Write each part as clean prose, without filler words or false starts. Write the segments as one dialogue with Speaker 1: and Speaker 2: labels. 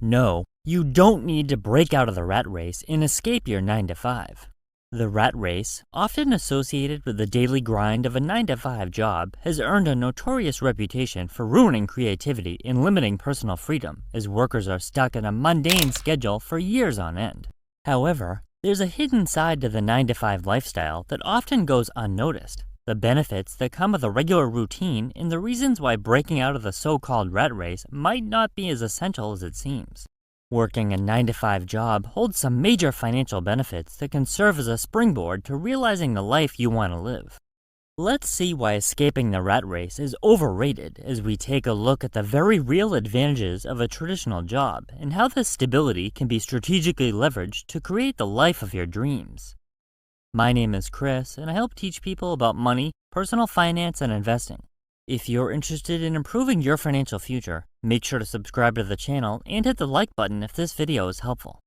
Speaker 1: No, you don't need to break out of the rat race and escape your 9 to 5. The rat race, often associated with the daily grind of a 9 to 5 job, has earned a notorious reputation for ruining creativity and limiting personal freedom, as workers are stuck in a mundane schedule for years on end. However, there's a hidden side to the 9 to 5 lifestyle that often goes unnoticed. The benefits that come with a regular routine and the reasons why breaking out of the so-called rat race might not be as essential as it seems. Working a 9 to 5 job holds some major financial benefits that can serve as a springboard to realizing the life you want to live. Let's see why escaping the rat race is overrated as we take a look at the very real advantages of a traditional job and how this stability can be strategically leveraged to create the life of your dreams. My name is Chris, and I help teach people about money, personal finance, and investing. If you're interested in improving your financial future, make sure to subscribe to the channel and hit the like button if this video is helpful.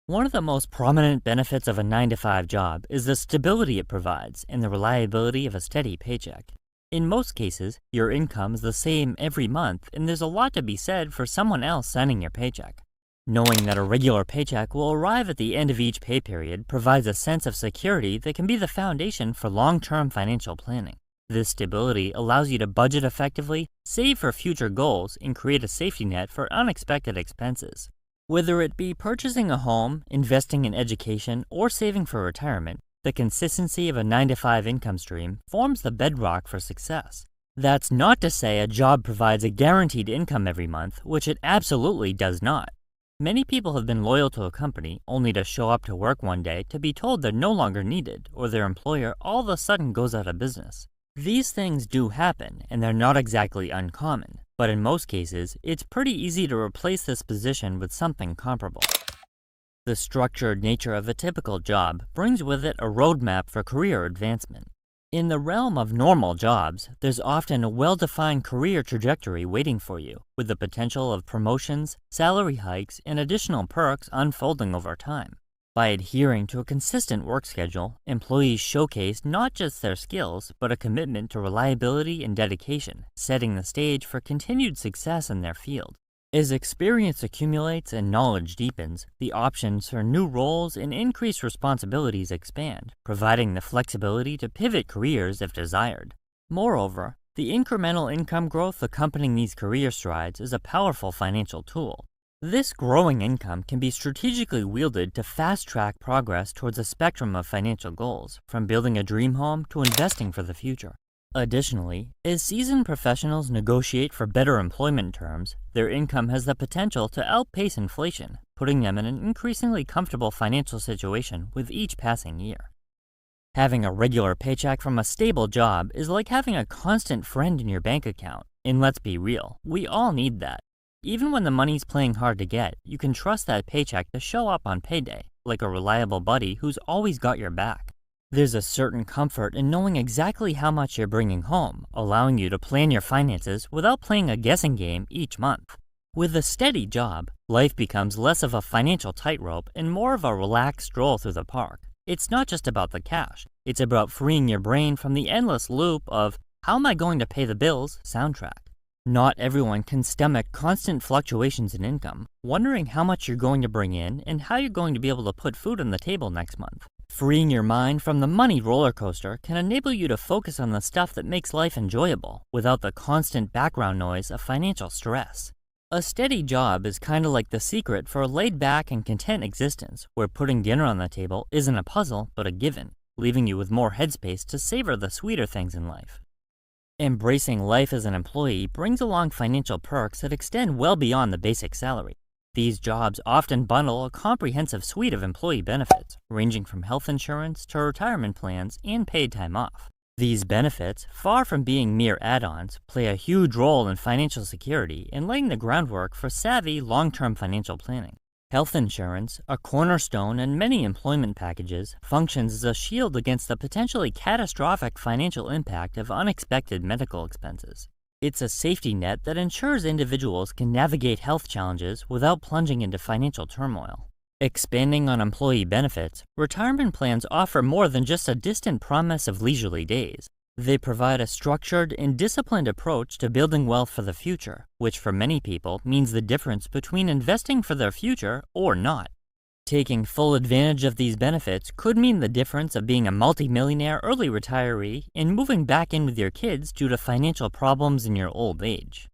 Speaker 1: One of the most prominent benefits of a 9 to 5 job is the stability it provides and the reliability of a steady paycheck. In most cases, your income is the same every month, and there's a lot to be said for someone else signing your paycheck. Knowing that a regular paycheck will arrive at the end of each pay period provides a sense of security that can be the foundation for long-term financial planning. This stability allows you to budget effectively, save for future goals, and create a safety net for unexpected expenses. Whether it be purchasing a home, investing in education, or saving for retirement, the consistency of a 9 to 5 income stream forms the bedrock for success. That's not to say a job provides a guaranteed income every month, which it absolutely does not. Many people have been loyal to a company only to show up to work one day to be told they're no longer needed or their employer all of a sudden goes out of business. These things do happen, and they're not exactly uncommon, but in most cases, it's pretty easy to replace this position with something comparable. The structured nature of a typical job brings with it a roadmap for career advancement. In the realm of normal jobs, there's often a well-defined career trajectory waiting for you, with the potential of promotions, salary hikes, and additional perks unfolding over time. By adhering to a consistent work schedule, employees showcase not just their skills, but a commitment to reliability and dedication, setting the stage for continued success in their field. As experience accumulates and knowledge deepens, the options for new roles and increased responsibilities expand, providing the flexibility to pivot careers if desired. Moreover, the incremental income growth accompanying these career strides is a powerful financial tool. This growing income can be strategically wielded to fast-track progress towards a spectrum of financial goals, from building a dream home to investing for the future. Additionally, as seasoned professionals negotiate for better employment terms, their income has the potential to outpace inflation, putting them in an increasingly comfortable financial situation with each passing year. Having a regular paycheck from a stable job is like having a constant friend in your bank account, and let's be real, we all need that. Even when the money's playing hard to get, you can trust that paycheck to show up on payday, like a reliable buddy who's always got your back. There's a certain comfort in knowing exactly how much you're bringing home, allowing you to plan your finances without playing a guessing game each month. With a steady job, life becomes less of a financial tightrope and more of a relaxed stroll through the park. It's not just about the cash, it's about freeing your brain from the endless loop of, how am I going to pay the bills soundtrack. Not everyone can stomach constant fluctuations in income, wondering how much you're going to bring in and how you're going to be able to put food on the table next month. Freeing your mind from the money roller coaster can enable you to focus on the stuff that makes life enjoyable without the constant background noise of financial stress. A steady job is kind of like the secret for a laid-back and content existence where putting dinner on the table isn't a puzzle but a given, leaving you with more headspace to savor the sweeter things in life. Embracing life as an employee brings along financial perks that extend well beyond the basic salary. These jobs often bundle a comprehensive suite of employee benefits, ranging from health insurance to retirement plans and paid time off. These benefits, far from being mere add-ons, play a huge role in financial security and laying the groundwork for savvy, long-term financial planning. Health insurance, a cornerstone in many employment packages, functions as a shield against the potentially catastrophic financial impact of unexpected medical expenses. It's a safety net that ensures individuals can navigate health challenges without plunging into financial turmoil. Expanding on employee benefits, retirement plans offer more than just a distant promise of leisurely days. They provide a structured and disciplined approach to building wealth for the future, which for many people means the difference between investing for their future or not. Taking full advantage of these benefits could mean the difference of being a multimillionaire early retiree and moving back in with your kids due to financial problems in your old age.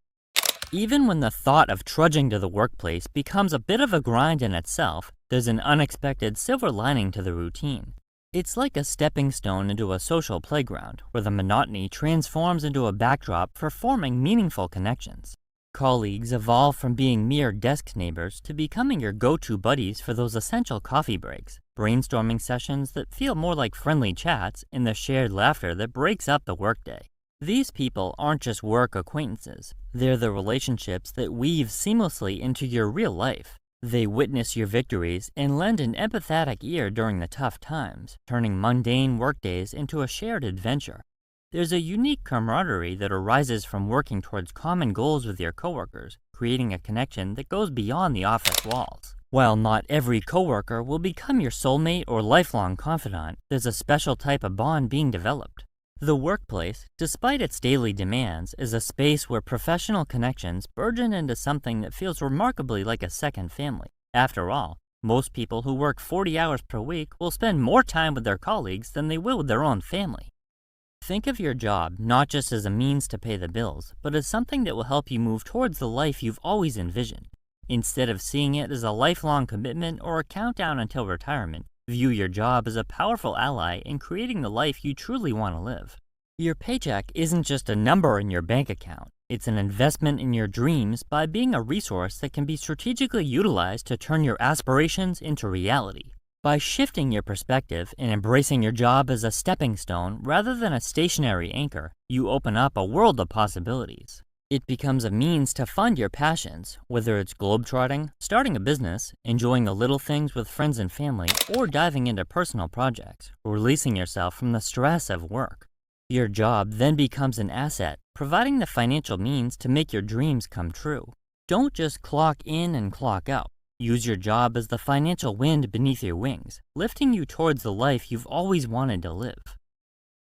Speaker 1: Even when the thought of trudging to the workplace becomes a bit of a grind in itself, there's an unexpected silver lining to the routine. It's like a stepping stone into a social playground, where the monotony transforms into a backdrop for forming meaningful connections. Colleagues evolve from being mere desk neighbors to becoming your go-to buddies for those essential coffee breaks, brainstorming sessions that feel more like friendly chats, and the shared laughter that breaks up the workday. These people aren't just work acquaintances, they're the relationships that weave seamlessly into your real life. They witness your victories and lend an empathetic ear during the tough times, turning mundane workdays into a shared adventure. There's a unique camaraderie that arises from working towards common goals with your coworkers, creating a connection that goes beyond the office walls. While not every coworker will become your soulmate or lifelong confidant, there's a special type of bond being developed. The workplace, despite its daily demands, is a space where professional connections burgeon into something that feels remarkably like a second family. After all, most people who work 40 hours per week will spend more time with their colleagues than they will with their own family. Think of your job not just as a means to pay the bills, but as something that will help you move towards the life you've always envisioned. Instead of seeing it as a lifelong commitment or a countdown until retirement, view your job as a powerful ally in creating the life you truly want to live. Your paycheck isn't just a number in your bank account. It's an investment in your dreams by being a resource that can be strategically utilized to turn your aspirations into reality. By shifting your perspective and embracing your job as a stepping stone rather than a stationary anchor, you open up a world of possibilities. It becomes a means to fund your passions, whether it's globetrotting, starting a business, enjoying the little things with friends and family, or diving into personal projects, releasing yourself from the stress of work. Your job then becomes an asset, providing the financial means to make your dreams come true. Don't just clock in and clock out. Use your job as the financial wind beneath your wings, lifting you towards the life you've always wanted to live.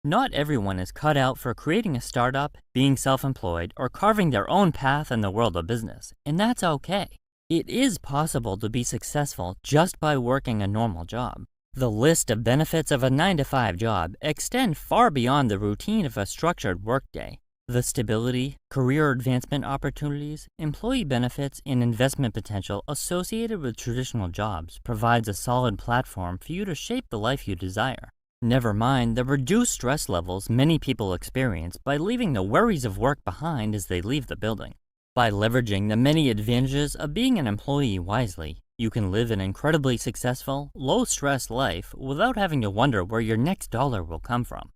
Speaker 1: Not everyone is cut out for creating a startup, being self-employed, or carving their own path in the world of business, and that's okay. It is possible to be successful just by working a normal job. The list of benefits of a 9-to-5 job extend far beyond the routine of a structured workday. The stability, career advancement opportunities, employee benefits, and investment potential associated with traditional jobs provides a solid platform for you to shape the life you desire. Never mind the reduced stress levels many people experience by leaving the worries of work behind as they leave the building. By leveraging the many advantages of being an employee wisely, you can live an incredibly successful, low-stress life without having to wonder where your next dollar will come from.